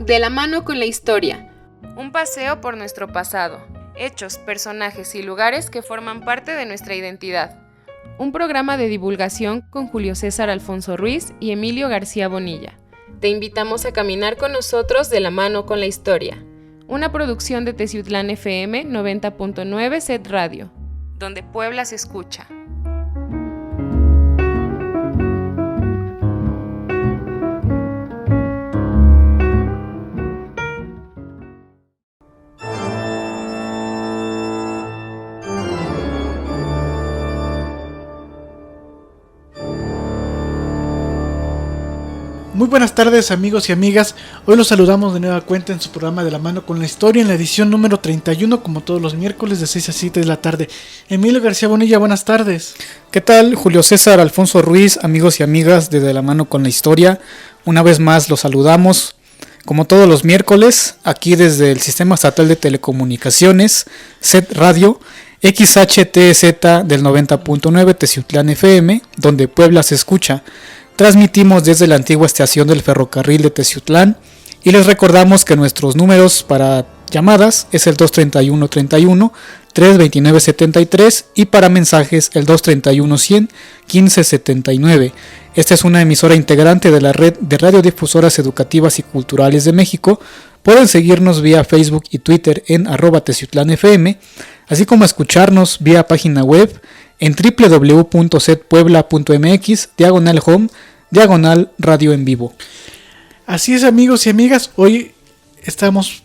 De la mano con la historia. Un paseo por nuestro pasado. Hechos, personajes y lugares que forman parte de nuestra identidad. Un programa de divulgación con Julio César Alfonso Ruiz y Emilio García Bonilla. Te invitamos a caminar con nosotros de la mano con la historia. Una producción de Teciutlán FM 90.9 Set Radio, donde Puebla se escucha. Muy buenas tardes, amigos y amigas. Hoy los saludamos de nueva cuenta en su programa De la mano con la historia, en la edición número 31, como todos los miércoles de 6 a 7 de la tarde. Emilio García Bonilla, buenas tardes. ¿Qué tal? Julio César Alfonso Ruiz, amigos y amigas de la mano con la historia. Una vez más los saludamos, como todos los miércoles, aquí desde el Sistema Estatal de Telecomunicaciones, Set Radio, XHTZ del 90.9 Teciutlán FM, donde Puebla se escucha. Transmitimos desde la antigua estación del ferrocarril de Teciutlán y les recordamos que nuestros números para llamadas es el 231-31-329-73 y para mensajes el 231-100-1579. Esta es una emisora integrante de la red de radiodifusoras educativas y culturales de México. Pueden seguirnos vía Facebook y Twitter en @teciutlanfm, así como escucharnos vía página web en www.setpuebla.mx/home /radio en vivo. Así es, amigos y amigas, hoy estamos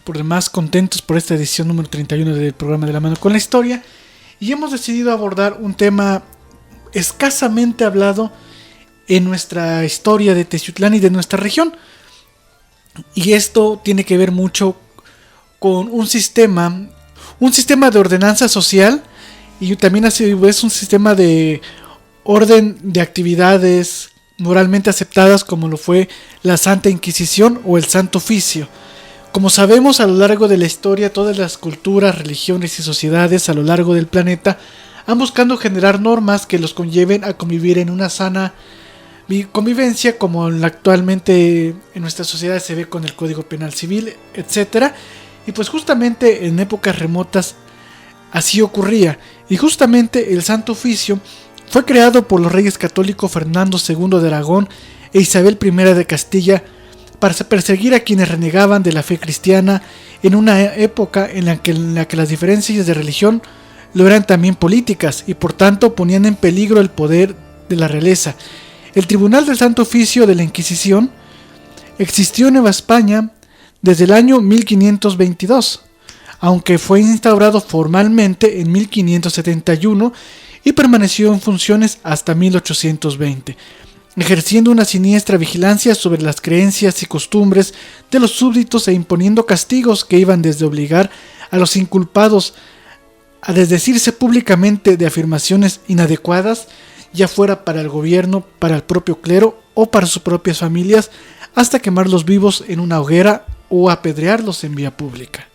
por demás contentos por esta edición número 31 del programa De la mano con la historia y hemos decidido abordar un tema escasamente hablado en nuestra historia de Teciutlán y de nuestra región, y esto tiene que ver mucho con un sistema de ordenanza social y también es un sistema de orden de actividades moralmente aceptadas, como lo fue la Santa Inquisición o el Santo Oficio. Como sabemos, a lo largo de la historia, todas las culturas, religiones y sociedades a lo largo del planeta han buscado generar normas que los conlleven a convivir en una sana convivencia, como actualmente en nuestra sociedad se ve con el Código Penal Civil, etc. Y pues justamente en épocas remotas así ocurría, y justamente el Santo Oficio fue creado por los reyes católicos Fernando II de Aragón e Isabel I de Castilla para perseguir a quienes renegaban de la fe cristiana en una época en la que las diferencias de religión lo eran también políticas y por tanto ponían en peligro el poder de la realeza. El Tribunal del Santo Oficio de la Inquisición existió en Nueva España desde el año 1522, aunque fue instaurado formalmente en 1571 y permaneció en funciones hasta 1820, ejerciendo una siniestra vigilancia sobre las creencias y costumbres de los súbditos e imponiendo castigos que iban desde obligar a los inculpados a desdecirse públicamente de afirmaciones inadecuadas, ya fuera para el gobierno, para el propio clero o para sus propias familias, hasta quemarlos vivos en una hoguera o apedrearlos en vía pública.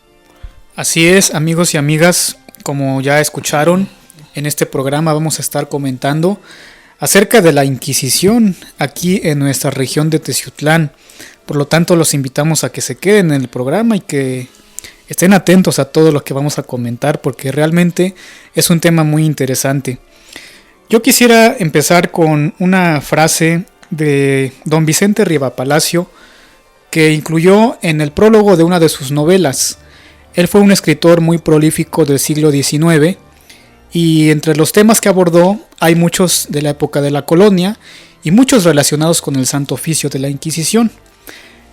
Así es, amigos y amigas, como ya escucharon, en este programa vamos a estar comentando acerca de la Inquisición aquí en nuestra región de Teciutlán. Por lo tanto, los invitamos a que se queden en el programa y que estén atentos a todo lo que vamos a comentar, porque realmente es un tema muy interesante. Yo quisiera empezar con una frase de don Vicente Riva-Palacio que incluyó en el prólogo de una de sus novelas. Él fue un escritor muy prolífico del siglo XIX y entre los temas que abordó hay muchos de la época de la colonia y muchos relacionados con el Santo Oficio de la Inquisición.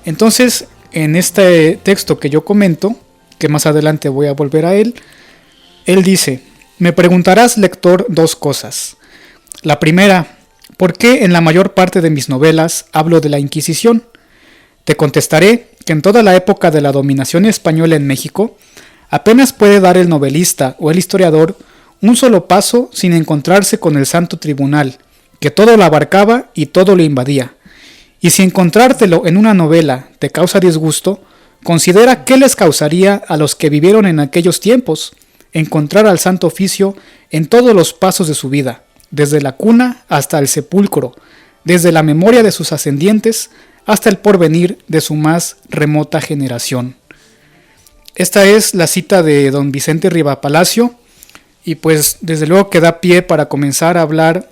Entonces, en este texto que yo comento, que más adelante voy a volver a él dice: me preguntarás, lector, dos cosas. La primera, ¿por qué en la mayor parte de mis novelas hablo de la Inquisición? Te contestaré que en toda la época de la dominación española en México, apenas puede dar el novelista o el historiador un solo paso sin encontrarse con el Santo Tribunal, que todo lo abarcaba y todo lo invadía. Y si encontrártelo en una novela te causa disgusto, considera qué les causaría a los que vivieron en aquellos tiempos encontrar al Santo Oficio en todos los pasos de su vida, desde la cuna hasta el sepulcro, desde la memoria de sus ascendientes hasta el porvenir de su más remota generación. Esta es la cita de don Vicente Rivapalacio, y pues desde luego que da pie para comenzar a hablar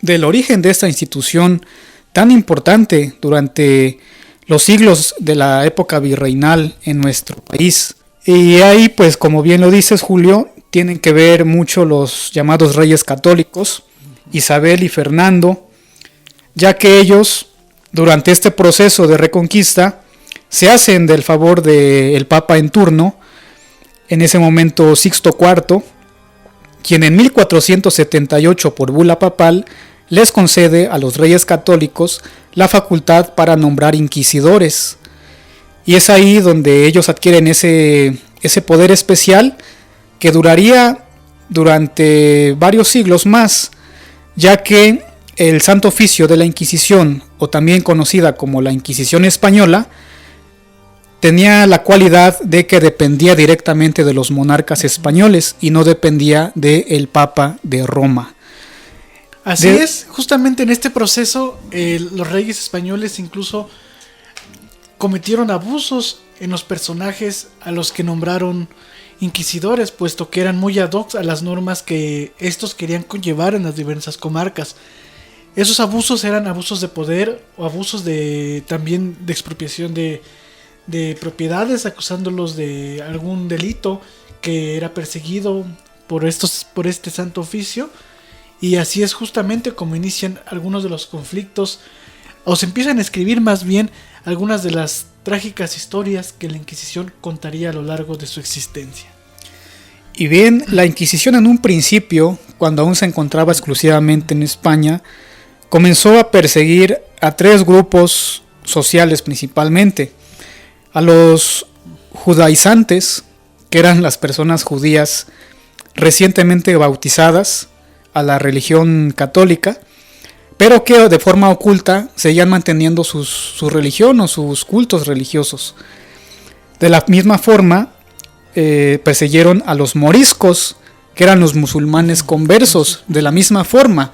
del origen de esta institución tan importante durante los siglos de la época virreinal en nuestro país. Y ahí, pues como bien lo dices, Julio, tienen que ver mucho los llamados reyes católicos, Isabel y Fernando, ya que ellos, durante este proceso de reconquista, se hacen del favor del Papa en turno, en ese momento Sixto IV, quien en 1478 por bula papal les concede a los reyes católicos la facultad para nombrar inquisidores. Y es ahí donde ellos adquieren ese poder especial que duraría durante varios siglos más, ya que el Santo Oficio de la Inquisición, o también conocida como la Inquisición Española, tenía la cualidad de que dependía directamente de los monarcas españoles y no dependía del Papa de Roma. Así es, justamente en este proceso los reyes españoles incluso cometieron abusos en los personajes a los que nombraron inquisidores, puesto que eran muy ad hoc a las normas que estos querían conllevar en las diversas comarcas. Esos abusos eran abusos de poder o abusos también de expropiación de propiedades, acusándolos de algún delito que era perseguido por este santo oficio. Y así es justamente como inician algunos de los conflictos, o se empiezan a escribir más bien algunas de las trágicas historias que la Inquisición contaría a lo largo de su existencia. Y bien, la Inquisición en un principio, cuando aún se encontraba exclusivamente en España, comenzó a perseguir a tres grupos sociales principalmente: a los judaizantes, que eran las personas judías recientemente bautizadas a la religión católica, pero que de forma oculta seguían manteniendo su religión o sus cultos religiosos. De la misma forma, persiguieron a los moriscos, que eran los musulmanes conversos, de la misma forma,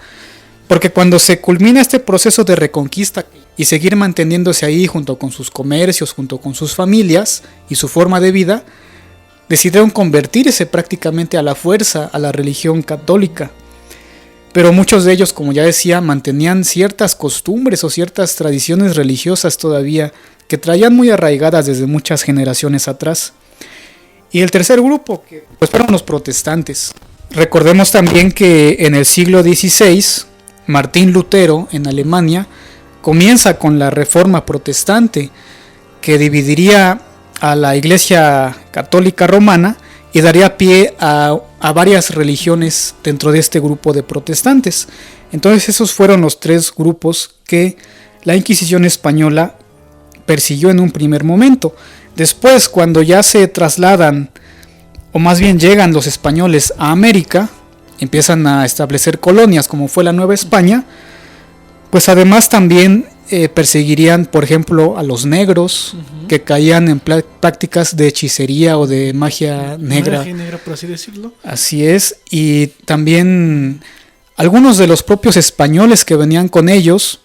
porque cuando se culmina este proceso de reconquista y seguir manteniéndose ahí junto con sus comercios, junto con sus familias y su forma de vida, decidieron convertirse prácticamente a la fuerza a la religión católica. Pero muchos de ellos, como ya decía, mantenían ciertas costumbres o ciertas tradiciones religiosas todavía que traían muy arraigadas desde muchas generaciones atrás. Y el tercer grupo, pues fueron los protestantes. Recordemos también que en el siglo XVI, Martín Lutero en Alemania comienza con la Reforma Protestante, que dividiría a la Iglesia Católica Romana y daría pie a varias religiones dentro de este grupo de protestantes. Entonces esos fueron los tres grupos que la Inquisición española persiguió en un primer momento. Después, cuando ya se trasladan, o más bien llegan los españoles a América, empiezan a establecer colonias como fue la Nueva España, pues además también perseguirían, por ejemplo, a los negros, que caían en prácticas de hechicería o de magia negra. Magia negra, por así decirlo. Así es, y también algunos de los propios españoles que venían con ellos,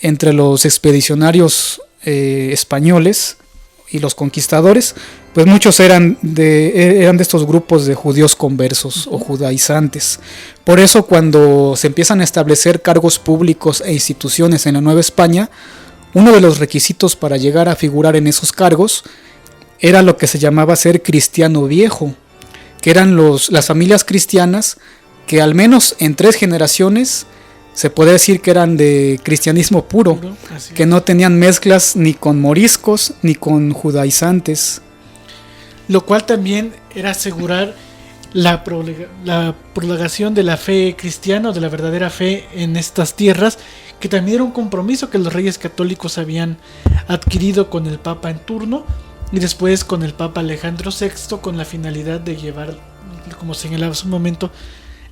entre los expedicionarios españoles y los conquistadores, pues muchos eran de estos grupos de judíos conversos o judaizantes. Por eso, cuando se empiezan a establecer cargos públicos e instituciones en la Nueva España, uno de los requisitos para llegar a figurar en esos cargos era lo que se llamaba ser cristiano viejo, que eran las familias cristianas que al menos en 3 generaciones se puede decir que eran de cristianismo puro, que no tenían mezclas ni con moriscos ni con judaizantes. Lo cual también era asegurar la prolongación de la fe cristiana o de la verdadera fe en estas tierras, que también era un compromiso que los reyes católicos habían adquirido con el Papa en turno y después con el Papa Alejandro VI, con la finalidad de llevar, como señalaba hace un momento,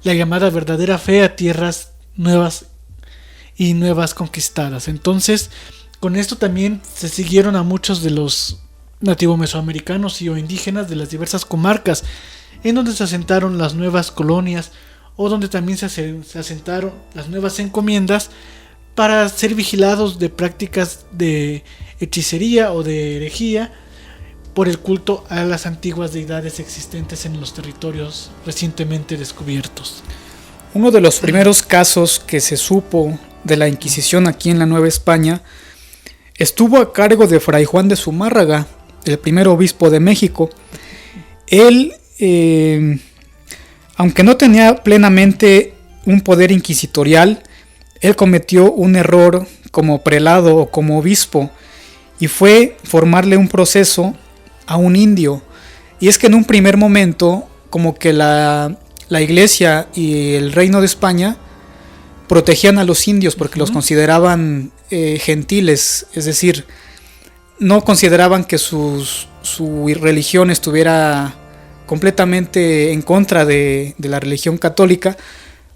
la llamada verdadera fe a tierras nuevas y nuevas conquistadas. Entonces, con esto también se siguieron a muchos de los nativos mesoamericanos y o indígenas de las diversas comarcas en donde se asentaron las nuevas colonias o donde también se asentaron las nuevas encomiendas para ser vigilados de prácticas de hechicería o de herejía por el culto a las antiguas deidades existentes en los territorios recientemente descubiertos. Uno de los primeros casos que se supo de la Inquisición aquí en la Nueva España estuvo a cargo de Fray Juan de Zumárraga, el primer obispo de México. Él, aunque no tenía plenamente un poder inquisitorial, él cometió un error como prelado o como obispo, y fue formarle un proceso a un indio. Y es que en un primer momento, como que la iglesia y el reino de España protegían a los indios porque los consideraban gentiles, es decir, no consideraban que su religión estuviera completamente en contra de la religión católica,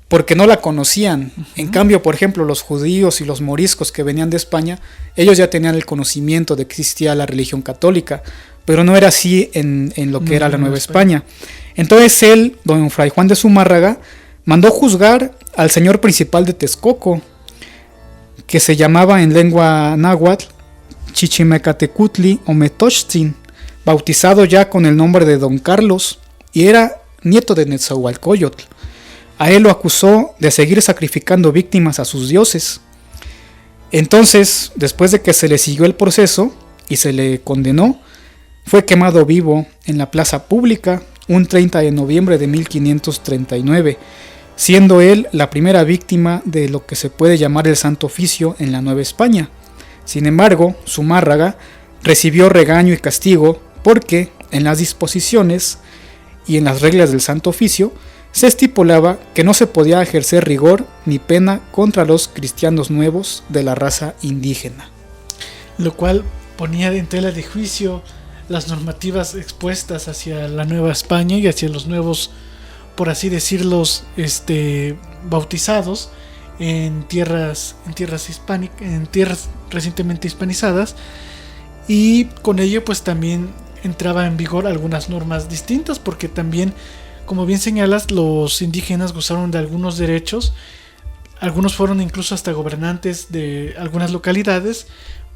porque no la conocían. En cambio, por ejemplo, los judíos y los moriscos que venían de España, ellos ya tenían el conocimiento de que existía la religión católica, pero no era así en lo que era la Nueva España. Entonces él, don Fray Juan de Zumárraga, mandó juzgar al señor principal de Texcoco, que se llamaba en lengua náhuatl Chichimecatecutli o Metochtzin, bautizado ya con el nombre de Don Carlos, y era nieto de Netzahualcóyotl. A él lo acusó de seguir sacrificando víctimas a sus dioses. Entonces, después de que se le siguió el proceso y se le condenó, fue quemado vivo en la plaza pública un 30 de noviembre de 1539, siendo él la primera víctima de lo que se puede llamar el Santo Oficio en la Nueva España. Sin embargo, Zumárraga recibió regaño y castigo porque en las disposiciones y en las reglas del Santo Oficio se estipulaba que no se podía ejercer rigor ni pena contra los cristianos nuevos de la raza indígena. Lo cual ponía en tela de juicio las normativas expuestas hacia la Nueva España y hacia los nuevos, por así decirlos, bautizados en tierras recientemente hispanizadas, y con ello pues también entraba en vigor algunas normas distintas, porque también, como bien señalas, los indígenas gozaron de algunos derechos. Algunos fueron incluso hasta gobernantes de algunas localidades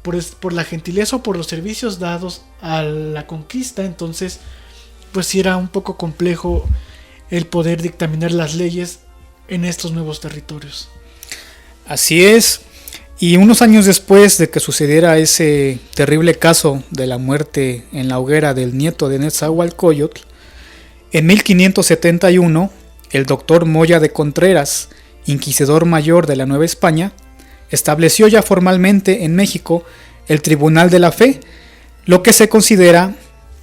por la gentileza o por los servicios dados a la conquista. Entonces, pues sí era un poco complejo el poder dictaminar las leyes en estos nuevos territorios. Así es. Y unos años después de que sucediera ese terrible caso de la muerte en la hoguera del nieto de Netzahualcóyotl, en 1571, el doctor Moya de Contreras, inquisidor mayor de la Nueva España, estableció ya formalmente en México el Tribunal de la Fe, lo que se considera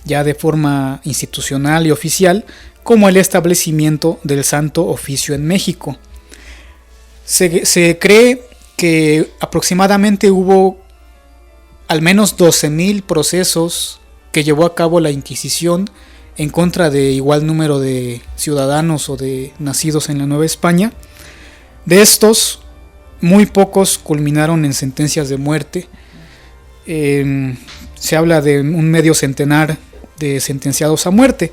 ya de forma institucional y oficial como el establecimiento del Santo Oficio en México. Se cree que aproximadamente hubo al menos 12,000 procesos que llevó a cabo la Inquisición en contra de igual número de ciudadanos o de nacidos en la Nueva España. De estos, muy pocos culminaron en sentencias de muerte. Se habla de un medio centenar de sentenciados a muerte.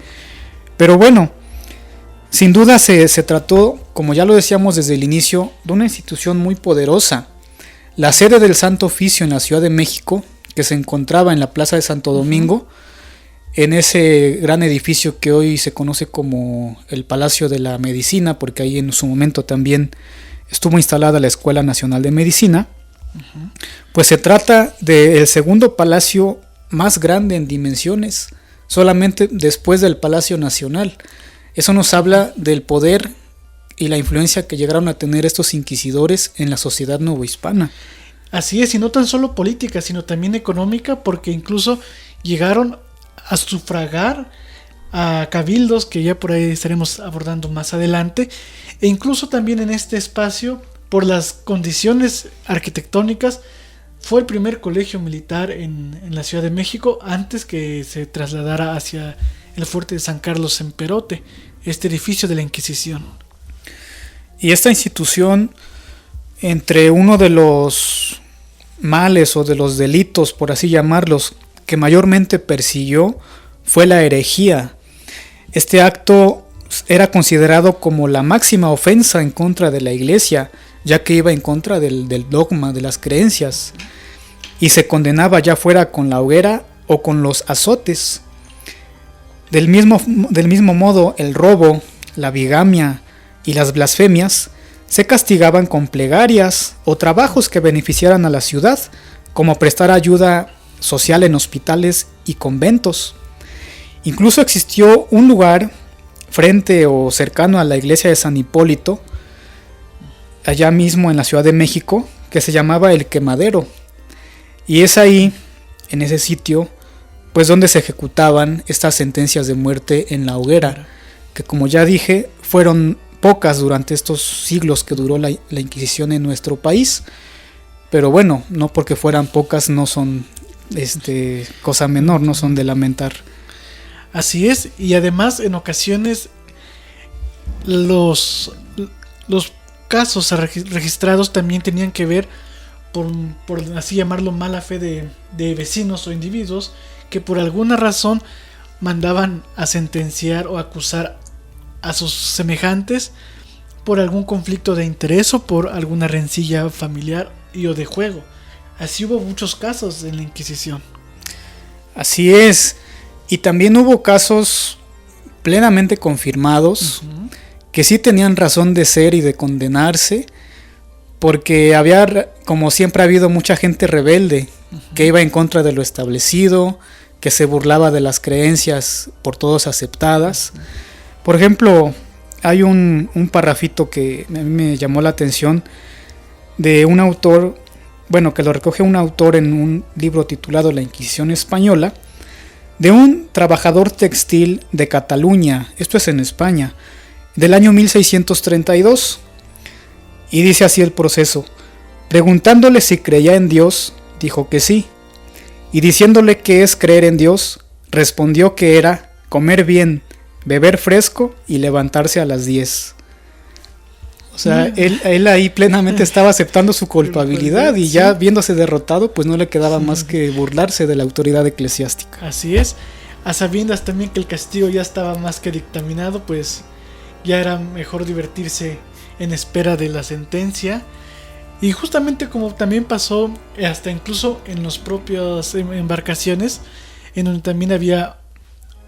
Pero bueno, sin duda se trató, como ya lo decíamos desde el inicio, de una institución muy poderosa. La sede del Santo Oficio en la Ciudad de México, que se encontraba en la Plaza de Santo Domingo, en ese gran edificio que hoy se conoce como el Palacio de la Medicina, porque ahí en su momento también estuvo instalada la Escuela Nacional de Medicina. Pues se trata del segundo palacio más grande en dimensiones, solamente después del Palacio Nacional. Eso nos habla del poder y la influencia que llegaron a tener estos inquisidores en la sociedad novohispana. Así es, y no tan solo política, sino también económica, porque incluso llegaron a sufragar a cabildos, que ya por ahí estaremos abordando más adelante, e incluso también en este espacio, por las condiciones arquitectónicas, fue el primer colegio militar en la Ciudad de México antes que se trasladara hacia el fuerte de San Carlos en Perote, este edificio de la Inquisición. Y esta institución, entre uno de los males o de los delitos, por así llamarlos, que mayormente persiguió, fue la herejía. Este acto era considerado como la máxima ofensa en contra de la Iglesia, ya que iba en contra del dogma, de las creencias, y se condenaba ya fuera con la hoguera o con los azotes. Del mismo modo, el robo, la bigamia y las blasfemias se castigaban con plegarias o trabajos que beneficiaran a la ciudad, como prestar ayuda social en hospitales y conventos. Incluso existió un lugar frente o cercano a la iglesia de San Hipólito, allá mismo en la Ciudad de México, que se llamaba El Quemadero. Y es ahí, en ese sitio, pues donde se ejecutaban estas sentencias de muerte en la hoguera, que como ya dije, fueron pocas durante estos siglos que duró la Inquisición en nuestro país. Pero bueno, no porque fueran pocas no son cosa menor, no son de lamentar. Así es, y además en ocasiones los casos registrados también tenían que ver por así llamarlo, mala fe de vecinos o individuos que por alguna razón mandaban a sentenciar o acusar a sus semejantes por algún conflicto de interés o por alguna rencilla familiar o de juego. Así hubo muchos casos en la Inquisición. Así es, y también hubo casos plenamente confirmados que sí tenían razón de ser y de condenarse, porque había, como siempre ha habido, mucha gente rebelde que iba en contra de lo establecido, que se burlaba de las creencias por todos aceptadas. Por ejemplo, hay un parrafito que a mí me llamó la atención de un autor, bueno, que lo recoge un autor en un libro titulado La Inquisición Española, de un trabajador textil de Cataluña, esto es en España, del año 1632, y dice así el proceso: preguntándole si creía en Dios, dijo que sí, y diciéndole qué es creer en Dios, respondió que era comer bien, beber fresco y levantarse a las 10. O sea, él ahí plenamente estaba aceptando su culpabilidad y ya viéndose derrotado, pues no le quedaba más que burlarse de la autoridad eclesiástica. Así es, a sabiendas también que el castigo ya estaba más que dictaminado, pues ya era mejor divertirse en espera de la sentencia. Y justamente como también pasó hasta incluso en las propias embarcaciones, en donde también había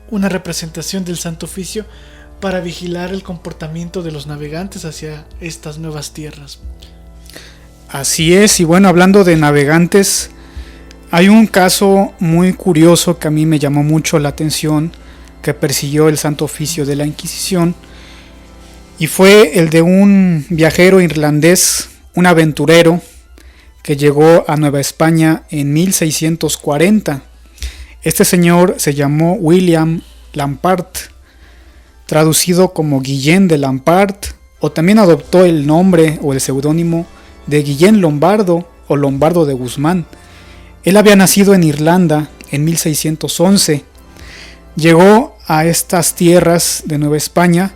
una representación del Santo Oficio para vigilar el comportamiento de los navegantes hacia estas nuevas tierras. Así es, y bueno, hablando de navegantes, hay un caso muy curioso que a mí me llamó mucho la atención, que persiguió el Santo Oficio de la Inquisición, y fue el de un viajero irlandés, un aventurero, que llegó a Nueva España en 1640. Este señor se llamó William Lampart, traducido como Guillén de Lampart, o también adoptó el nombre o el seudónimo de Guillén Lombardo o Lombardo de Guzmán. Él había nacido en Irlanda en 1611. Llegó a estas tierras de Nueva España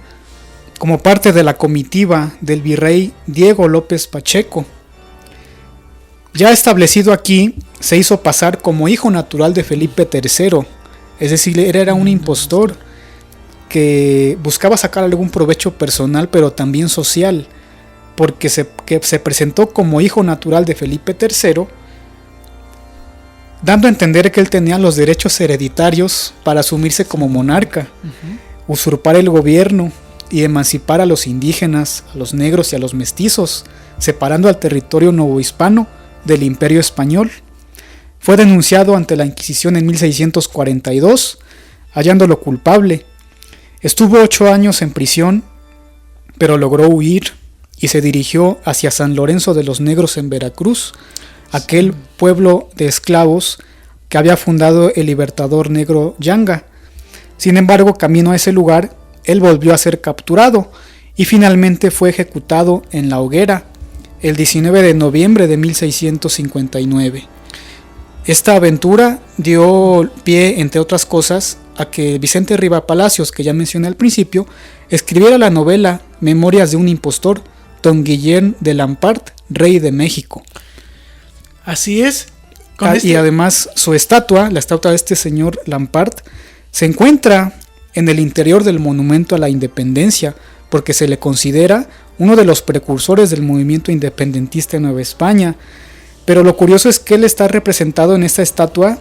como parte de la comitiva del virrey Diego López Pacheco. Ya establecido aquí, se hizo pasar como hijo natural de Felipe III, es decir, era un impostor que buscaba sacar algún provecho personal, pero también social, porque se presentó como hijo natural de Felipe III, dando a entender que él tenía los derechos hereditarios para asumirse como monarca, usurpar el gobierno y emancipar a los indígenas, a los negros y a los mestizos, separando al territorio novohispano del Imperio Español. Fue denunciado ante la Inquisición en 1642, hallándolo culpable. Estuvo 8 años en prisión, pero logró huir y se dirigió hacia San Lorenzo de los Negros en Veracruz, aquel pueblo de esclavos que había fundado el libertador negro Yanga. Sin embargo, camino a ese lugar, él volvió a ser capturado y finalmente fue ejecutado en la hoguera el 19 de noviembre de 1659. Esta aventura dio pie, entre otras cosas, a que Vicente Riva Palacios, que ya mencioné al principio, escribiera la novela Memorias de un impostor, Don Guillén de Lampart, rey de México. Así es. Y además su estatua, la estatua de este señor Lampart, se encuentra en el interior del Monumento a la Independencia, porque se le considera uno de los precursores del movimiento independentista en Nueva España. Pero lo curioso es que él está representado en esta estatua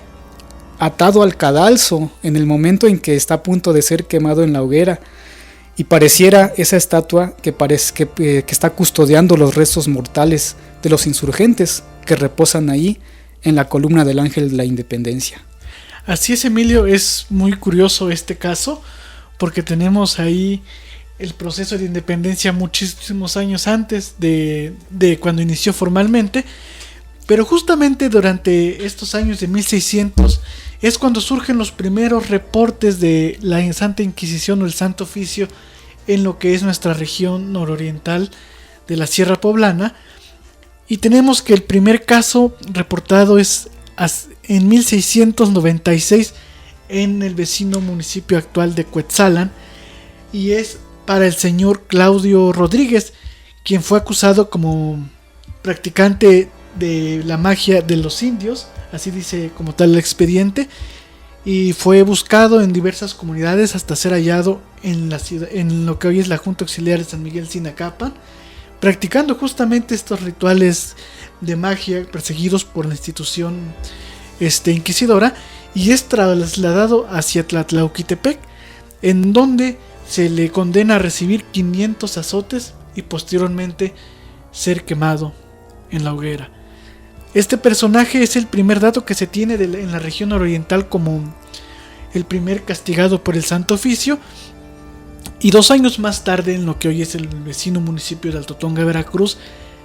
atado al cadalso en el momento en que está a punto de ser quemado en la hoguera, y pareciera esa estatua que está custodiando los restos mortales de los insurgentes que reposan ahí en la columna del Ángel de la Independencia. Así es, Emilio, es muy curioso este caso porque tenemos ahí el proceso de independencia muchísimos años antes de cuando inició formalmente, pero justamente durante estos años de 1600 es cuando surgen los primeros reportes de la Santa Inquisición o el Santo Oficio en lo que es nuestra región nororiental de la Sierra Poblana, y tenemos que el primer caso reportado es en 1696 en el vecino municipio actual de Cuetzalan, y es para el señor Claudio Rodríguez, quien fue acusado como practicante de la magia de los indios, así dice como tal el expediente, y fue buscado en diversas comunidades hasta ser hallado en la ciudad, en lo que hoy es la Junta Auxiliar de San Miguel Sinacapan, practicando justamente estos rituales de magia perseguidos por la institución inquisidora, y es trasladado hacia Tlatlauquitepec, en donde se le condena a recibir 500 azotes y posteriormente ser quemado en la hoguera. Este personaje es el primer dato que se tiene en la región nororiental como el primer castigado por el Santo Oficio, y 2 años más tarde, en lo que hoy es el vecino municipio de Alto Tonga, Veracruz,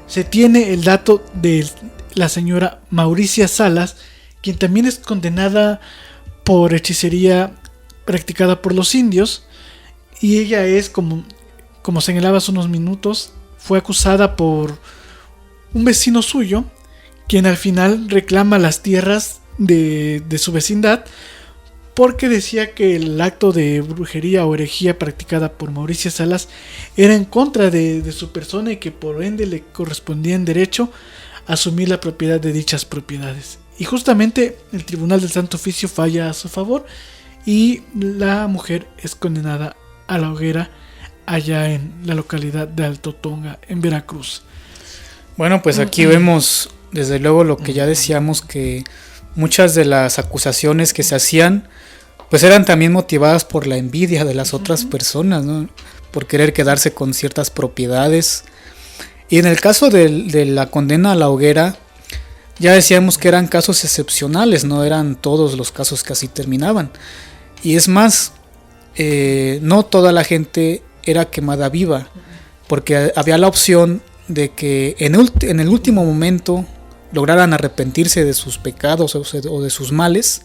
se tiene el dato de la señora Mauricia Salas, quien también es condenada por hechicería practicada por los indios, y ella es, como señalaba hace unos minutos, fue acusada por un vecino suyo, quien al final reclama las tierras de su vecindad, porque decía que el acto de brujería o herejía practicada por Mauricia Salas era en contra de su persona, y que por ende le correspondía en derecho asumir la propiedad de dichas propiedades. Y justamente el Tribunal del Santo Oficio falla a su favor, y la mujer es condenada a la hoguera allá en la localidad de Alto Tonga, en Veracruz. Bueno, pues aquí vemos desde luego lo que ya decíamos, que muchas de las acusaciones que se hacían pues eran también motivadas por la envidia de las otras personas, ¿no? Por querer quedarse con ciertas propiedades. Y en el caso de la condena a la hoguera, ya decíamos que eran casos excepcionales, no eran todos los casos que así terminaban. Y es más, no toda la gente era quemada viva, porque había la opción de que en el último momento lograran arrepentirse de sus pecados o de sus males,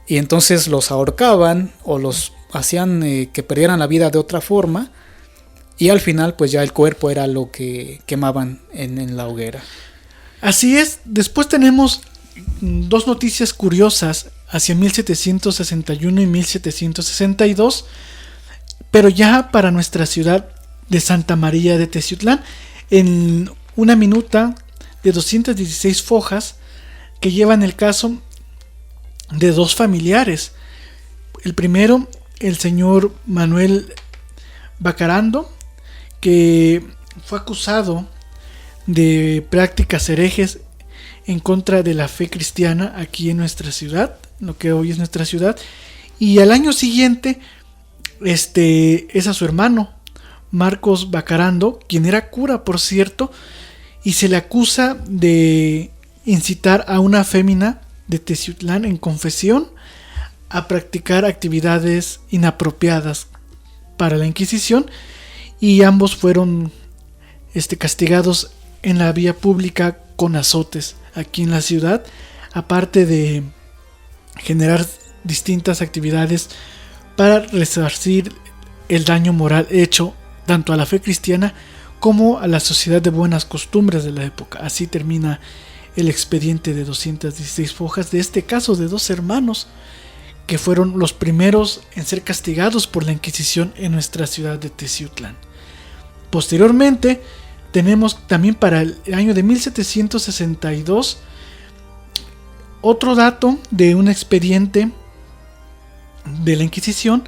y entonces los ahorcaban o los hacían que perdieran la vida de otra forma, y al final pues ya el cuerpo era lo que quemaban en la hoguera. Así es. Después tenemos 2 noticias curiosas hacia 1761 y 1762, pero ya para nuestra ciudad de Santa María de Teciutlán, en una minuta de 216 fojas que llevan el caso de 2 familiares. El primero, el señor Manuel Bacarando, que fue acusado de prácticas herejes en contra de la fe cristiana aquí en nuestra ciudad, lo que hoy es nuestra ciudad, y al año siguiente es a su hermano Marcos Bacarando, quien era cura, por cierto, y se le acusa de incitar a una fémina de Teciutlán en confesión a practicar actividades inapropiadas para la Inquisición, y ambos fueron castigados en la vía pública con azotes aquí en la ciudad, aparte de generar distintas actividades para resarcir el daño moral hecho tanto a la fe cristiana como a la sociedad de buenas costumbres de la época. Así termina el expediente de 216 fojas de este caso de 2 hermanos que fueron los primeros en ser castigados por la Inquisición en nuestra ciudad de Teciutlán. Posteriormente tenemos también para el año de 1762 otro dato de un expediente de la Inquisición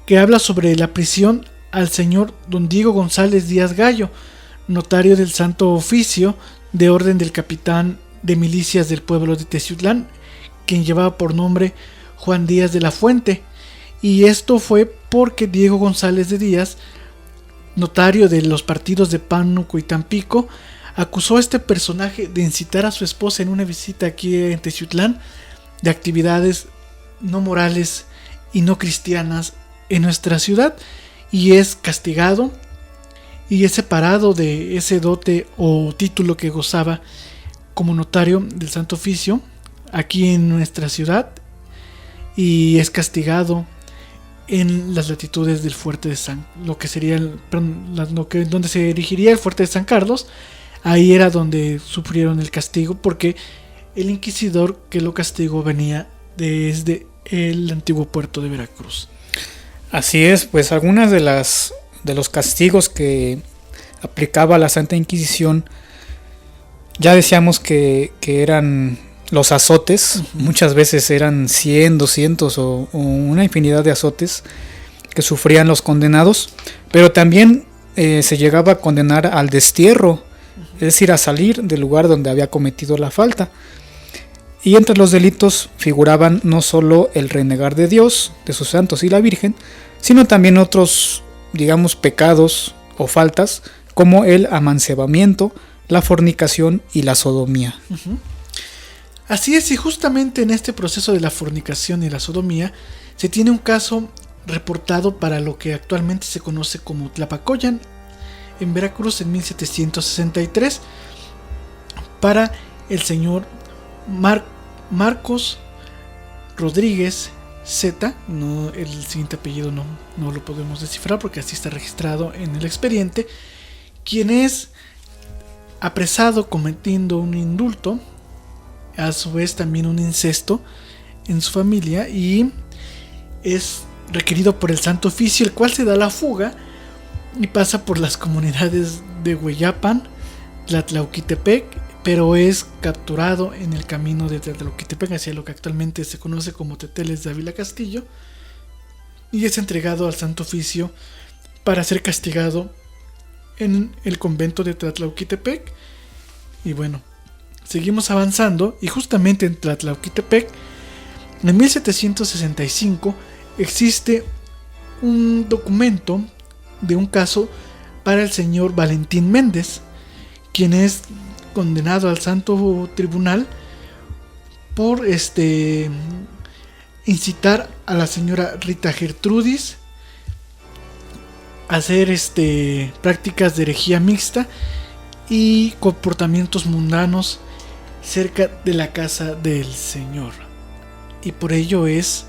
que habla sobre la prisión al señor don Diego González Díaz Gallo, notario del Santo Oficio de orden del capitán de milicias del pueblo de Teciutlán, quien llevaba por nombre Juan Díaz de la Fuente. Y esto fue porque Diego González de Díaz, notario de los partidos de Pánuco y Tampico, acusó a este personaje de incitar a su esposa en una visita aquí en Teciutlán de actividades no morales y no cristianas en nuestra ciudad, y es castigado y es separado de ese dote o título que gozaba como notario del Santo Oficio aquí en nuestra ciudad, y es castigado en las latitudes del fuerte de lo que sería donde se erigiría el fuerte de San Carlos. Ahí era donde sufrieron el castigo, porque el inquisidor que lo castigó venía desde el antiguo puerto de Veracruz. Así es, pues algunas de los castigos que aplicaba la Santa Inquisición, ya decíamos que eran los azotes. Muchas veces eran 100, 200 o una infinidad de azotes que sufrían los condenados, pero también se llegaba a condenar al destierro, es decir, a salir del lugar donde había cometido la falta. Y entre los delitos figuraban no solo el renegar de Dios, de sus santos y la Virgen, sino también otros, digamos, pecados o faltas, como el amancebamiento, la fornicación y la sodomía. Así es, y justamente en este proceso de la fornicación y la sodomía se tiene un caso reportado para lo que actualmente se conoce como Tlapacoyan, en Veracruz, en 1763, para el señor Marcos Rodríguez Z. No, el siguiente apellido no lo podemos descifrar porque así está registrado en el expediente, quien es apresado cometiendo un indulto, a su vez también un incesto en su familia, y es requerido por el Santo Oficio, el cual se da la fuga y pasa por las comunidades de Hueyapan, Tlatlauquitepec, pero es capturado en el camino de Tlatlauquitepec hacia lo que actualmente se conoce como Teteles de Ávila Castillo, y es entregado al Santo Oficio para ser castigado en el convento de Tlatlauquitepec. Y bueno, seguimos avanzando, y justamente en Tlatlauquitepec, en 1765, existe un documento de un caso para el señor Valentín Méndez, quien es condenado al Santo Tribunal por incitar a la señora Rita Gertrudis a hacer prácticas de herejía mixta y comportamientos mundanos cerca de la casa del señor, y por ello es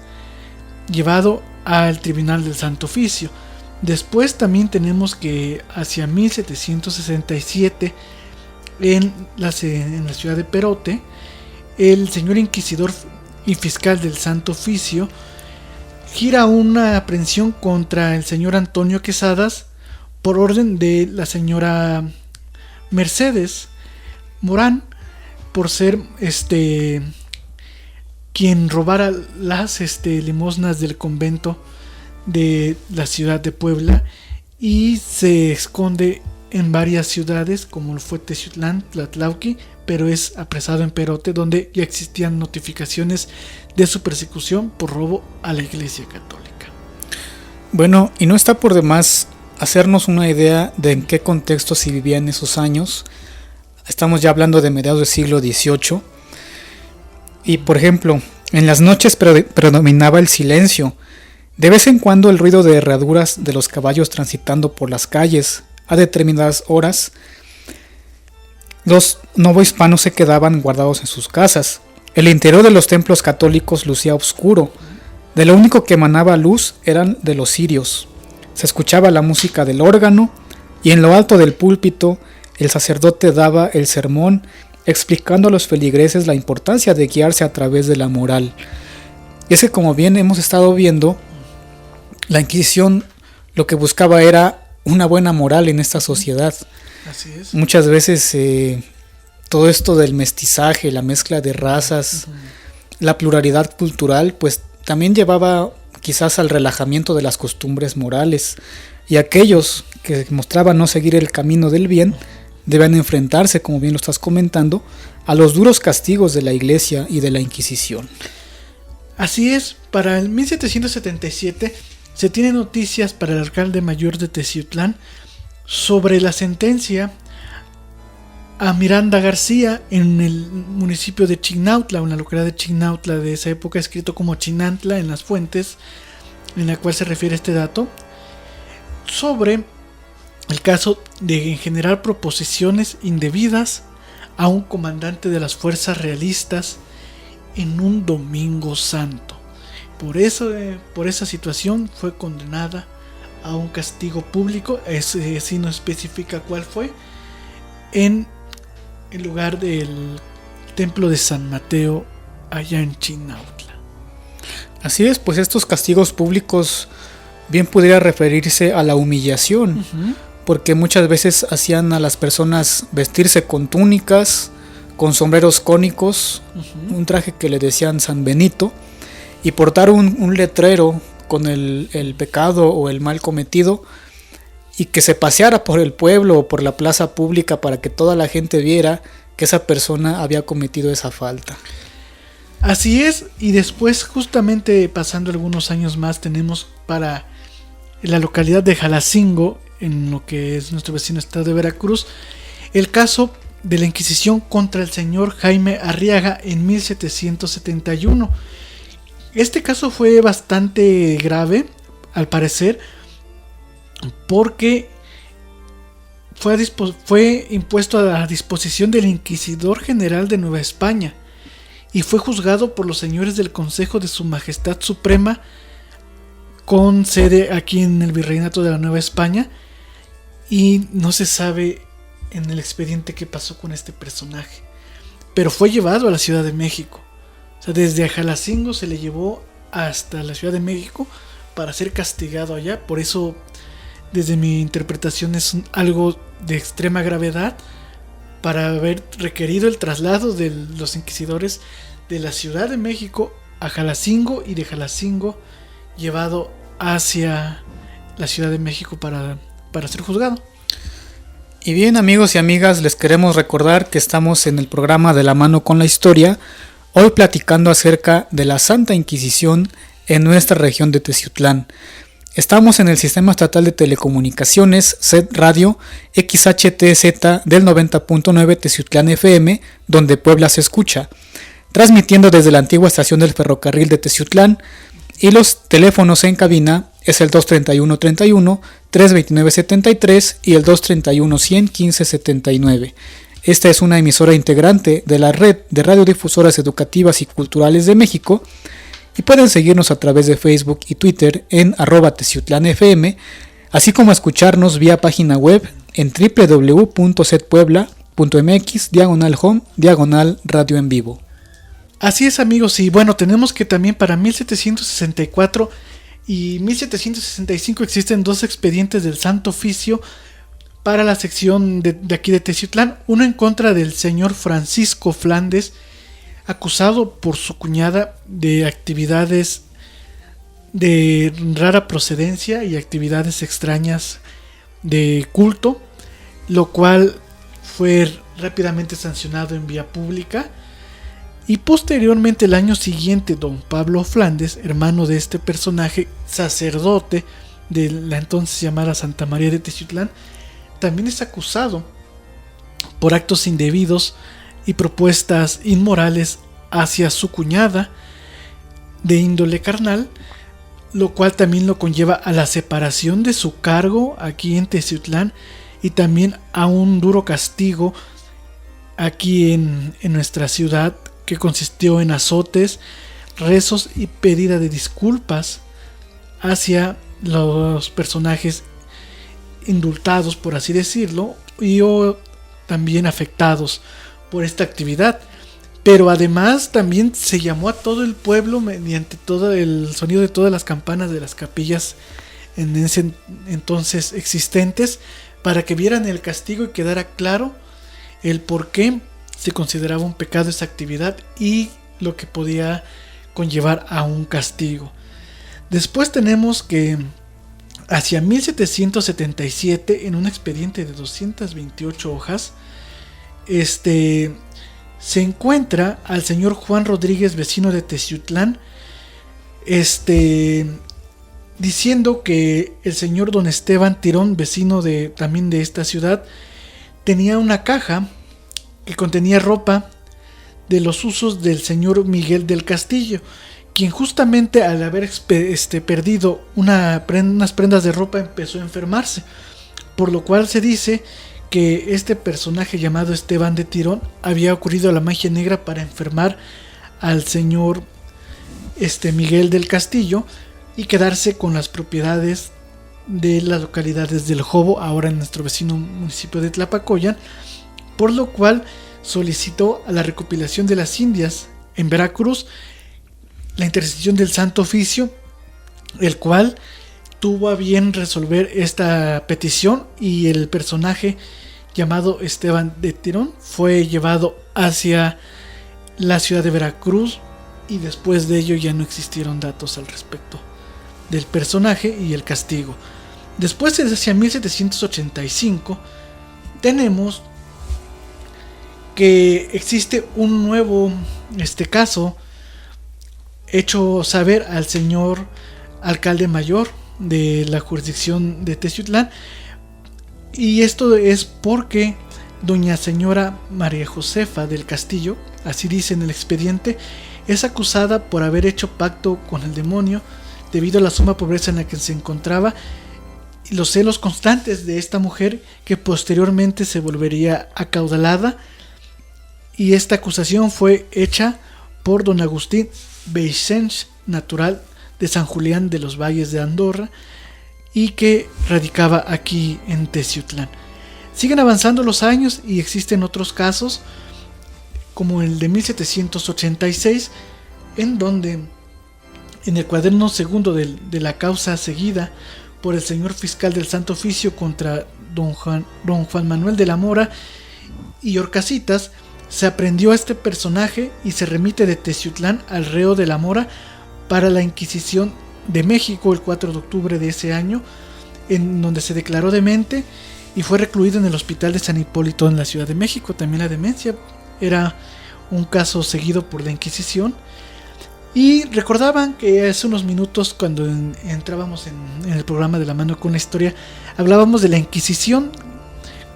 llevado al Tribunal del Santo Oficio. Después también tenemos que hacia 1767 en la ciudad de Perote, el señor inquisidor y fiscal del Santo Oficio gira una aprehensión contra el señor Antonio Quesadas por orden de la señora Mercedes Morán, por ser quien robara las limosnas del convento de la ciudad de Puebla, y se esconde en varias ciudades como fue Teciutlán, Tlatlauqui, pero es apresado en Perote, donde ya existían notificaciones de su persecución por robo a la Iglesia Católica. Bueno, y no está por demás hacernos una idea de en qué contexto se vivía en esos años. Estamos ya hablando de mediados del siglo XVIII. Y por ejemplo, en las noches predominaba el silencio. De vez en cuando el ruido de herraduras de los caballos transitando por las calles a determinadas horas. Los novohispanos se quedaban guardados en sus casas. El interior de los templos católicos lucía oscuro. De lo único que emanaba luz eran de los cirios. Se escuchaba la música del órgano, y en lo alto del púlpito el sacerdote daba el sermón explicando a los feligreses la importancia de guiarse a través de la moral. Y es que, como bien hemos estado viendo, la Inquisición lo que buscaba era una buena moral en esta sociedad. Así es. Muchas veces todo esto del mestizaje, la mezcla de razas, la pluralidad cultural, pues también llevaba quizás al relajamiento de las costumbres morales, y aquellos que mostraban no seguir el camino del bien deben enfrentarse, como bien lo estás comentando, a los duros castigos de la Iglesia y de la Inquisición. Así es, para el 1777 se tienen noticias para el alcalde mayor de Teciutlán sobre la sentencia a Miranda García en el municipio de Chignautla, en la localidad de Chignautla de esa época, escrito como Chinantla en las fuentes, en la cual se refiere este dato, sobre el caso de generar proposiciones indebidas a un comandante de las fuerzas realistas en un domingo santo. Por esa situación fue condenada a un castigo público, si no especifica cuál fue, en el lugar del templo de San Mateo allá en Chignautla. Así es, pues estos castigos públicos bien pudiera referirse a la humillación, porque muchas veces hacían a las personas vestirse con túnicas, con sombreros cónicos, un traje que le decían San Benito, y portar un letrero con el pecado o el mal cometido, y que se paseara por el pueblo o por la plaza pública para que toda la gente viera que esa persona había cometido esa falta. Así es, y después, justamente pasando algunos años más, tenemos para la localidad de Jalacingo, en lo que es nuestro vecino estado de Veracruz, el caso de la Inquisición contra el señor Jaime Arriaga en 1771. Este caso fue bastante grave, al parecer, porque fue impuesto a la disposición del Inquisidor General de Nueva España y fue juzgado por los señores del Consejo de Su Majestad Suprema, con sede aquí en el Virreinato de la Nueva España, y no se sabe en el expediente qué pasó con este personaje, pero fue llevado a la Ciudad de México. O sea, desde Jalacingo se le llevó hasta la Ciudad de México para ser castigado allá. Por eso, desde mi interpretación, es algo de extrema gravedad para haber requerido el traslado de los inquisidores de la Ciudad de México a Jalacingo, y de Jalacingo llevado hacia la Ciudad de México para ser juzgado. Y bien, amigos y amigas, les queremos recordar que estamos en el programa De la Mano con la Historia, hoy platicando acerca de la Santa Inquisición en nuestra región de Teciutlán. Estamos en el Sistema Estatal de Telecomunicaciones, SET Radio, XHTZ del 90.9 Teciutlán FM, donde Puebla se escucha, transmitiendo desde la antigua estación del ferrocarril de Teciutlán, y los teléfonos en cabina es el 231-31, 329-73 y el 231-100-1579. Esta es una emisora integrante de la red de radiodifusoras educativas y culturales de México, y pueden seguirnos a través de Facebook y Twitter en @teciutlanfm, así como escucharnos vía página web en www.setpuebla.mx/home/radio en vivo. Así es, amigos, y bueno, tenemos que también para 1764 y 1765 existen dos expedientes del Santo Oficio para la sección de aquí de Teciutlán, uno en contra del señor Francisco Flandes, acusado por su cuñada de actividades de rara procedencia y actividades extrañas de culto, lo cual fue rápidamente sancionado en vía pública. Y posteriormente, el año siguiente, don Pablo Flandes, hermano de este personaje, sacerdote de la entonces llamada Santa María de Teciutlán, también es acusado por actos indebidos y propuestas inmorales hacia su cuñada de índole carnal, lo cual también lo conlleva a la separación de su cargo aquí en Teciutlán y también a un duro castigo aquí en nuestra ciudad, que consistió en azotes, rezos y pedida de disculpas hacia los personajes indultados, por así decirlo, y o también afectados por esta actividad. Pero además también se llamó a todo el pueblo mediante todo el sonido de todas las campanas de las capillas en ese entonces existentes, para que vieran el castigo y quedara claro el por qué se consideraba un pecado esa actividad y lo que podía conllevar a un castigo. Después tenemos que hacia 1777, en un expediente de 228 hojas, se encuentra al señor Juan Rodríguez, vecino de Teciutlán, diciendo que el señor don Esteban Tirón, vecino también de esta ciudad, tenía una caja que contenía ropa de los usos del señor Miguel del Castillo, quien justamente al haber perdido unas prendas de ropa empezó a enfermarse, por lo cual se dice que este personaje llamado Esteban de Tirón había ocurrido la magia negra para enfermar al señor Miguel del Castillo y quedarse con las propiedades de las localidades del Jobo, ahora en nuestro vecino municipio de Tlapacoyan, por lo cual solicitó a la recopilación de las Indias en Veracruz la intercesión del Santo Oficio, el cual tuvo a bien resolver esta petición, y el personaje llamado Esteban de Tirón fue llevado hacia la ciudad de Veracruz, y después de ello ya no existieron datos al respecto del personaje y el castigo. Después, hacia 1785, tenemos que existe un nuevo caso hecho saber al señor alcalde mayor de la jurisdicción de Teciutlán, y esto es porque doña señora María Josefa del Castillo, así dice en el expediente, es acusada por haber hecho pacto con el demonio debido a la suma pobreza en la que se encontraba y los celos constantes de esta mujer, que posteriormente se volvería acaudalada, y esta acusación fue hecha por don Agustín Beixens, natural de San Julián de los Valles de Andorra y que radicaba aquí en Teciutlán. Siguen avanzando los años y existen otros casos, como el de 1786, en donde en el cuaderno segundo de la causa seguida por el señor fiscal del Santo Oficio contra don Juan Manuel de la Mora y Orcasitas, se aprehendió a este personaje y se remite de Teciutlán al reo de la Mora para la Inquisición de México el 4 de octubre de ese año, en donde se declaró demente y fue recluido en el hospital de San Hipólito en la Ciudad de México. También la demencia era un caso seguido por la Inquisición. Y recordaban que hace unos minutos, cuando entrábamos en el programa de La Mano con la Historia, hablábamos de la Inquisición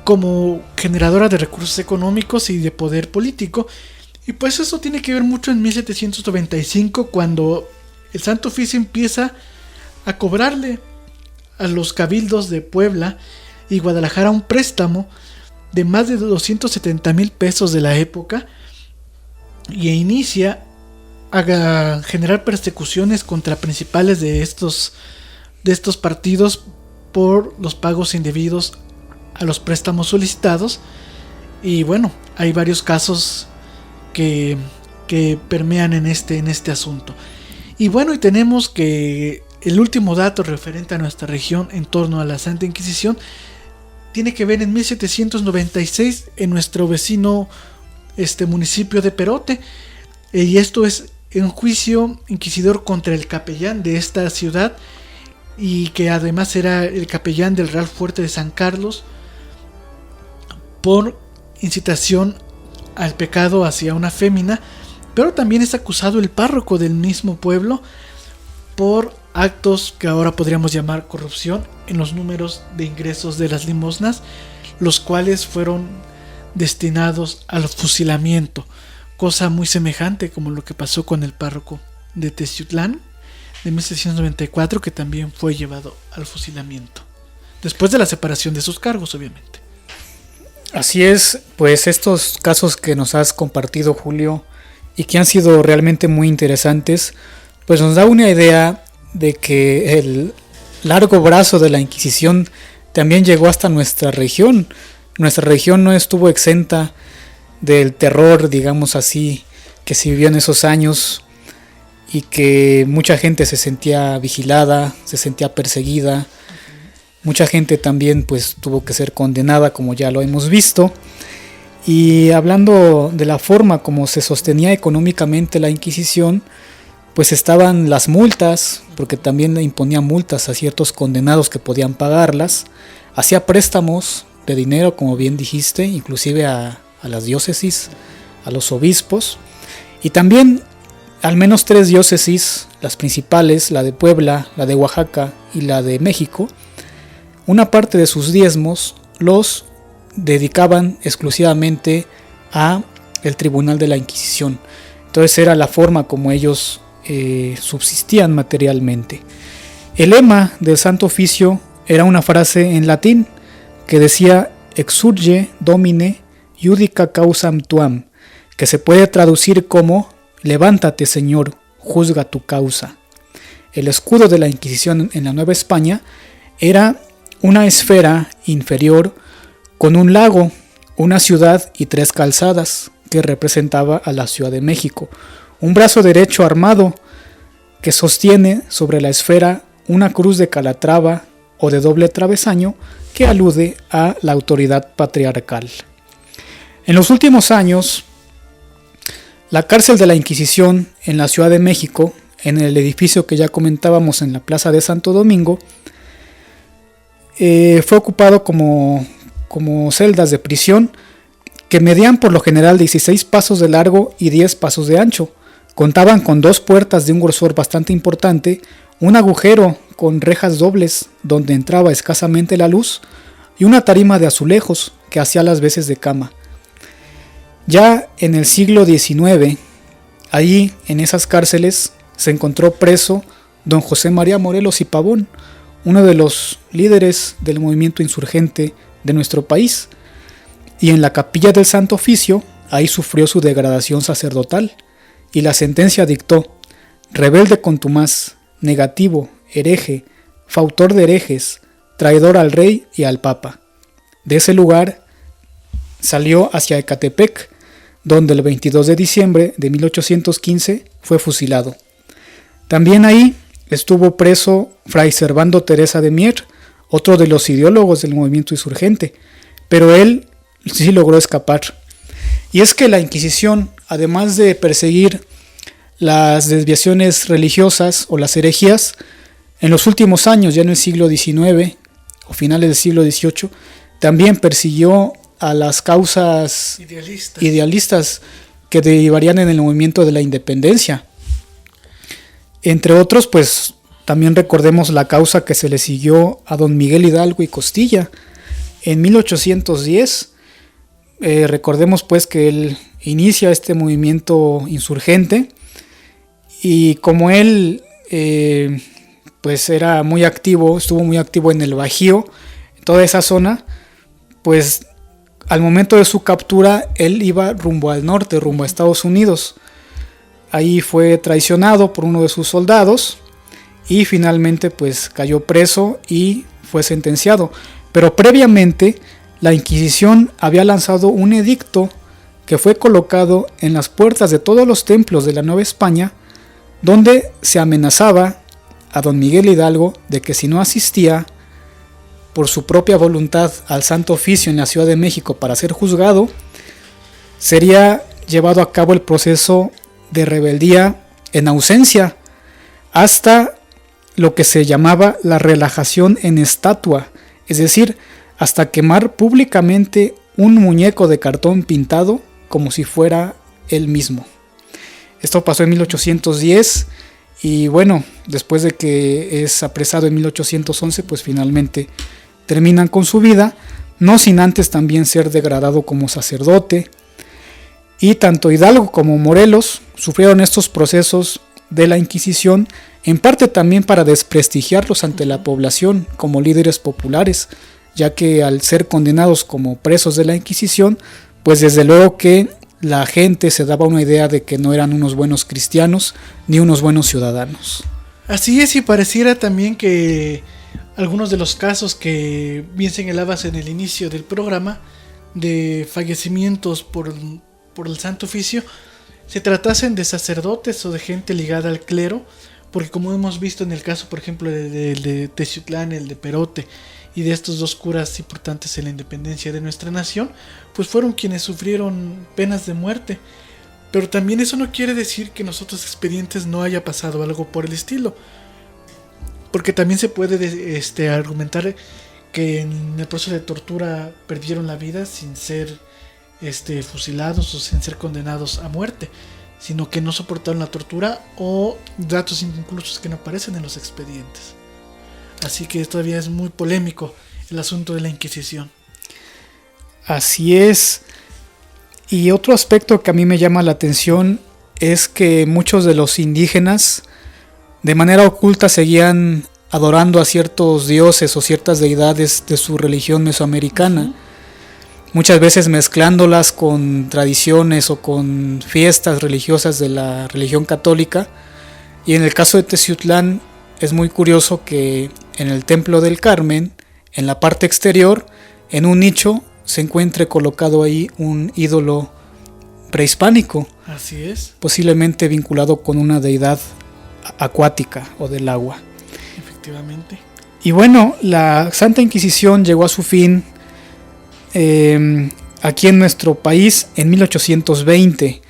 como generadora de recursos económicos y de poder político, y pues eso tiene que ver mucho en 1795, cuando el Santo Oficio empieza a cobrarle a los cabildos de Puebla y Guadalajara un préstamo de más de 270,000 pesos de la época, y inicia a generar persecuciones contra principales de estos partidos por los pagos indebidos a los préstamos solicitados. Y bueno, hay varios casos que permean en este asunto. Y bueno, y tenemos que el último dato referente a nuestra región en torno a la Santa Inquisición tiene que ver en 1796 en nuestro vecino municipio de Perote, y esto es un juicio inquisidor contra el capellán de esta ciudad, y que además era el capellán del Real Fuerte de San Carlos, por incitación al pecado hacia una fémina. Pero también es acusado el párroco del mismo pueblo por actos que ahora podríamos llamar corrupción en los números de ingresos de las limosnas, los cuales fueron destinados al fusilamiento, cosa muy semejante como lo que pasó con el párroco de Teciutlán de 1794, que también fue llevado al fusilamiento después de la separación de sus cargos, obviamente. Así es, pues estos casos que nos has compartido, Julio, y que han sido realmente muy interesantes, pues nos da una idea de que el largo brazo de la Inquisición también llegó hasta nuestra región. Nuestra región no estuvo exenta del terror, digamos así, que se vivió en esos años, y que mucha gente se sentía vigilada, se sentía perseguida. Mucha gente también pues tuvo que ser condenada, como ya lo hemos visto. Y hablando de la forma como se sostenía económicamente la Inquisición, pues estaban las multas, porque también imponía multas a ciertos condenados que podían pagarlas, hacía préstamos de dinero, como bien dijiste, inclusive a las diócesis, a los obispos, y también al menos 3 diócesis, las principales, la de Puebla, la de Oaxaca y la de México, una parte de sus diezmos los dedicaban exclusivamente a el Tribunal de la Inquisición. Entonces era la forma como ellos subsistían materialmente. El lema del Santo Oficio era una frase en latín que decía Exurge Domine Judica causam tuam, que se puede traducir como levántate, Señor, juzga tu causa. El escudo de la Inquisición en la Nueva España era una esfera inferior con un lago, una ciudad y 3 calzadas que representaba a la Ciudad de México. Un brazo derecho armado que sostiene sobre la esfera una cruz de Calatrava o de doble travesaño que alude a la autoridad patriarcal. En los últimos años, la cárcel de la Inquisición en la Ciudad de México, en el edificio que ya comentábamos en la Plaza de Santo Domingo, fue ocupado como celdas de prisión que medían por lo general 16 pasos de largo y 10 pasos de ancho. Contaban con 2 puertas de un grosor bastante importante, un agujero con rejas dobles donde entraba escasamente la luz y una tarima de azulejos que hacía las veces de cama. Ya en el siglo XIX, allí en esas cárceles se encontró preso don José María Morelos y Pavón, uno de los líderes del movimiento insurgente de nuestro país, y en la capilla del Santo Oficio ahí sufrió su degradación sacerdotal, y la sentencia dictó: rebelde contumaz, negativo, hereje, fautor de herejes, traidor al rey y al papa. De ese lugar salió hacia Ecatepec, donde el 22 de diciembre de 1815 fue fusilado. También ahí estuvo preso Fray Servando Teresa de Mier, otro de los ideólogos del movimiento insurgente, pero él sí logró escapar. Y es que la Inquisición, además de perseguir las desviaciones religiosas o las herejías, en los últimos años, ya en el siglo XIX o finales del siglo XVIII, también persiguió a las causas idealistas que derivarían en el movimiento de la independencia. Entre otros, pues también recordemos la causa que se le siguió a don Miguel Hidalgo y Costilla en 1810. Recordemos pues que él inicia este movimiento insurgente, y como él pues era muy activo, estuvo muy activo en el Bajío, en toda esa zona, pues al momento de su captura él iba rumbo al norte, rumbo a Estados Unidos. Ahí fue traicionado por uno de sus soldados y finalmente pues cayó preso y fue sentenciado. Pero previamente la Inquisición había lanzado un edicto que fue colocado en las puertas de todos los templos de la Nueva España, donde se amenazaba a don Miguel Hidalgo de que si no asistía por su propia voluntad al Santo Oficio en la Ciudad de México para ser juzgado, sería llevado a cabo el proceso de rebeldía en ausencia, hasta lo que se llamaba la relajación en estatua, es decir, hasta quemar públicamente un muñeco de cartón pintado como si fuera él mismo. Esto pasó en 1810 y bueno, después de que es apresado en 1811, pues finalmente terminan con su vida, no sin antes también ser degradado como sacerdote. Y tanto Hidalgo como Morelos sufrieron estos procesos de la Inquisición, en parte también para desprestigiarlos ante la población como líderes populares, ya que al ser condenados como presos de la Inquisición, pues desde luego que la gente se daba una idea de que no eran unos buenos cristianos ni unos buenos ciudadanos. Así es, y pareciera también que algunos de los casos que bien señalabas en el inicio del programa de fallecimientos por el Santo Oficio se tratasen de sacerdotes o de gente ligada al clero, porque como hemos visto en el caso, por ejemplo, de Teciutlán, el de Perote, y de estos 2 curas importantes en la independencia de nuestra nación, pues fueron quienes sufrieron penas de muerte. Pero también eso no quiere decir que en los otros expedientes no haya pasado algo por el estilo. Porque también se puede argumentar que en el proceso de tortura perdieron la vida sin ser fusilados o sin ser condenados a muerte, sino que no soportaron la tortura o datos inconclusos que no aparecen en los expedientes. Así que todavía es muy polémico el asunto de la Inquisición. Así es. Y otro aspecto que a mí me llama la atención es que muchos de los indígenas de manera oculta seguían adorando a ciertos dioses o ciertas deidades de su religión mesoamericana. Uh-huh. Muchas veces mezclándolas con tradiciones o con fiestas religiosas de la religión católica. Y en el caso de Teciutlán es muy curioso que en el Templo del Carmen, en la parte exterior, en un nicho, se encuentre colocado ahí un ídolo prehispánico. Así es. Posiblemente vinculado con una deidad acuática o del agua. Efectivamente. Y bueno, la Santa Inquisición llegó a su fin aquí en nuestro país en 1820.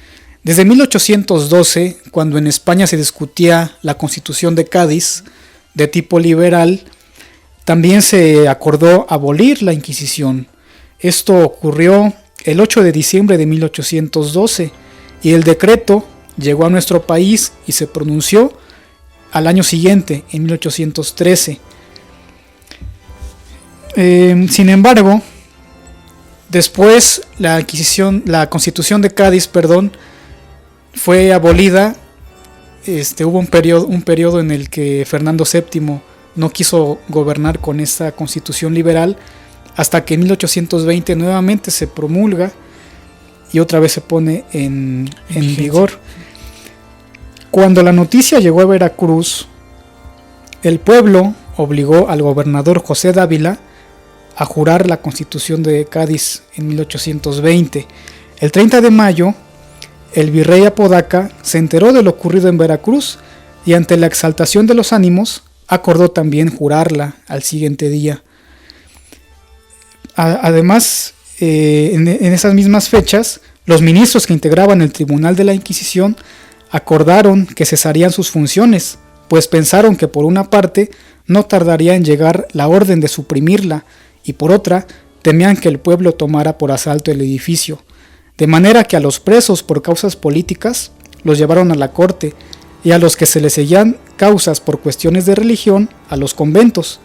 Desde 1812, cuando en España se discutía la Constitución de Cádiz de tipo liberal, también se acordó abolir la Inquisición. Esto ocurrió el 8 de diciembre de 1812 y el decreto llegó a nuestro país y se pronunció al año siguiente, en 1813. Sin embargo, después la Constitución de Cádiz, fue abolida. Hubo un periodo en el que Fernando VII no quiso gobernar con esta constitución liberal, hasta que en 1820 nuevamente se promulga y otra vez se pone en vigor. Cuando la noticia llegó a Veracruz, el pueblo obligó al gobernador José Dávila a jurar la Constitución de Cádiz en 1820. El 30 de mayo, el virrey Apodaca se enteró de lo ocurrido en Veracruz y ante la exaltación de los ánimos, acordó también jurarla al siguiente día. Además, en esas mismas fechas, los ministros que integraban el Tribunal de la Inquisición acordaron que cesarían sus funciones, pues pensaron que por una parte no tardaría en llegar la orden de suprimirla y por otra temían que el pueblo tomara por asalto el edificio, de manera que a los presos por causas políticas los llevaron a la corte y a los que se les seguían causas por cuestiones de religión a los conventos.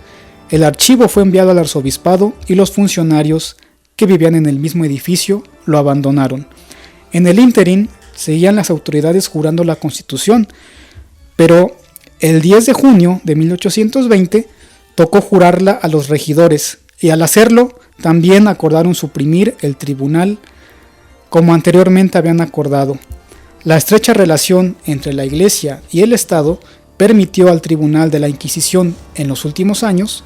El archivo fue enviado al arzobispado y los funcionarios que vivían en el mismo edificio lo abandonaron. En el ínterin seguían las autoridades jurando la Constitución, pero el 10 de junio de 1820 tocó jurarla a los regidores y al hacerlo también acordaron suprimir el tribunal como anteriormente habían acordado. La estrecha relación entre la Iglesia y el Estado permitió al Tribunal de la Inquisición en los últimos años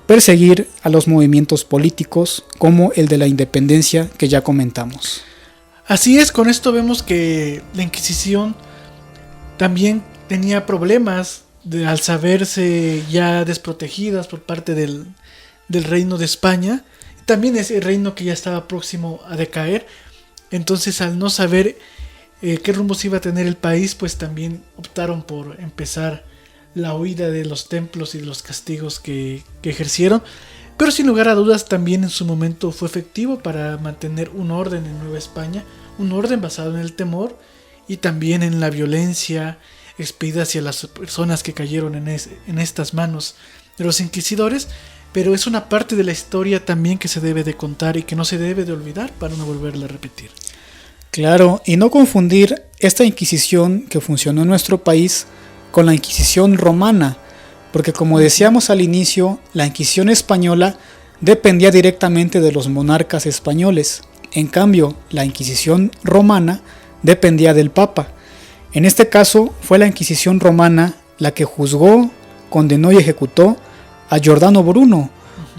perseguir a los movimientos políticos como el de la independencia que ya comentamos. Así es, con esto vemos que la Inquisición también tenía problemas al saberse ya desprotegidas por parte del reino de España, también ese reino que ya estaba próximo a decaer. Entonces, al no saber qué rumbos iba a tener el país, pues también optaron por empezar la huida de los templos y de los castigos que ejercieron. Pero sin lugar a dudas también en su momento fue efectivo para mantener un orden en Nueva España, un orden basado en el temor y también en la violencia expedida hacia las personas que cayeron en estas manos de los inquisidores. Pero es una parte de la historia también que se debe de contar y que no se debe de olvidar para no volverla a repetir. Claro, y no confundir esta Inquisición que funcionó en nuestro país con la Inquisición romana, porque como decíamos al inicio, la Inquisición española dependía directamente de los monarcas españoles. En cambio, la Inquisición romana dependía del Papa. En este caso, fue la Inquisición romana la que juzgó, condenó y ejecutó a Giordano Bruno,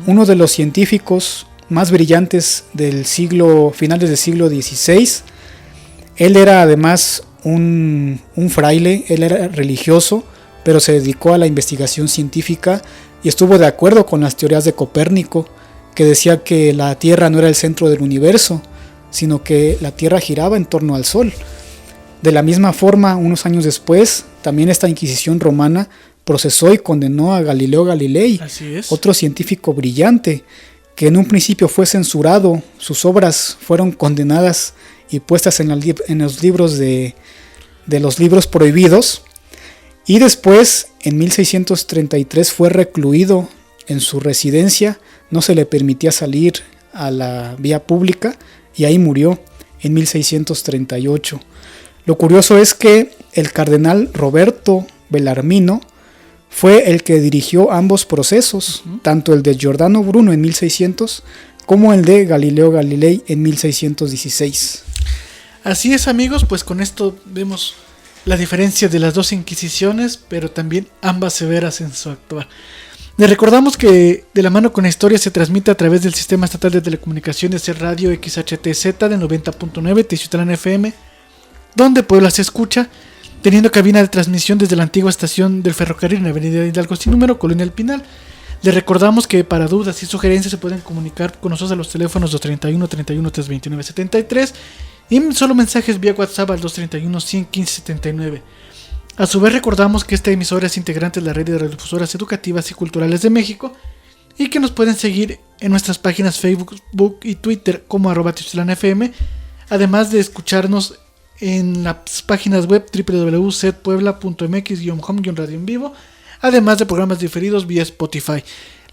uno de los científicos más brillantes del finales del siglo XVI. Él era además un fraile, él era religioso, pero se dedicó a la investigación científica y estuvo de acuerdo con las teorías de Copérnico, que decía que la Tierra no era el centro del universo, sino que la Tierra giraba en torno al Sol. De la misma forma, unos años después, también esta Inquisición romana procesó y condenó a Galileo Galilei, Así es. otro científico brillante, que en un principio fue censurado, sus obras fueron condenadas y puestas en los libros de los libros prohibidos, y después, en 1633, fue recluido en su residencia, no se le permitía salir a la vía pública, y ahí murió en 1638. Lo curioso es que el cardenal Roberto Bellarmino fue el que dirigió ambos procesos, tanto el de Giordano Bruno en 1600 como el de Galileo Galilei en 1616. Así es, amigos, pues con esto vemos la diferencia de las dos Inquisiciones, pero también ambas severas en su actuar. Les recordamos que De la mano con la historia se transmite a través del Sistema Estatal de Telecomunicaciones Radio XHTZ de 90.9 Teciutlán FM, donde Puebla se escucha, teniendo cabina de transmisión desde la antigua estación del ferrocarril en la avenida Hidalgo sin número, Colonia El Pinal. Les recordamos que para dudas y sugerencias se pueden comunicar con nosotros a los teléfonos 231 31 329 73 y solo mensajes vía WhatsApp al 231 115 79. A su vez recordamos que esta emisora es integrante de la red de radiodifusoras educativas y culturales de México y que nos pueden seguir en nuestras páginas Facebook y Twitter como @TeciutlanFM, además de escucharnos en las páginas web www.setpuebla.mx-home-radio en vivo, además de programas diferidos vía Spotify.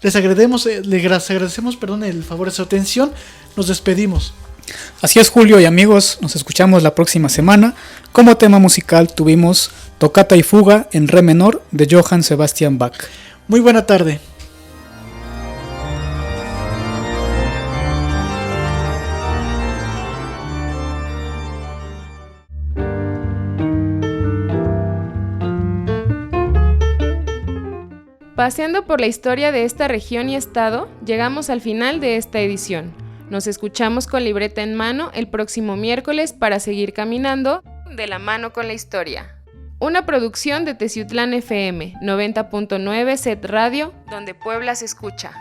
Les agradecemos el favor de su atención. Nos despedimos. Así es, Julio y amigos, nos escuchamos la próxima semana. Como tema musical tuvimos Tocata y Fuga en Re menor de Johann Sebastian Bach. Muy buena tarde. Paseando por la historia de esta región y estado, llegamos al final de esta edición. Nos escuchamos con libreta en mano el próximo miércoles para seguir caminando de la mano con la historia. Una producción de Teciutlán FM 90.9 Set Radio, donde Puebla se escucha.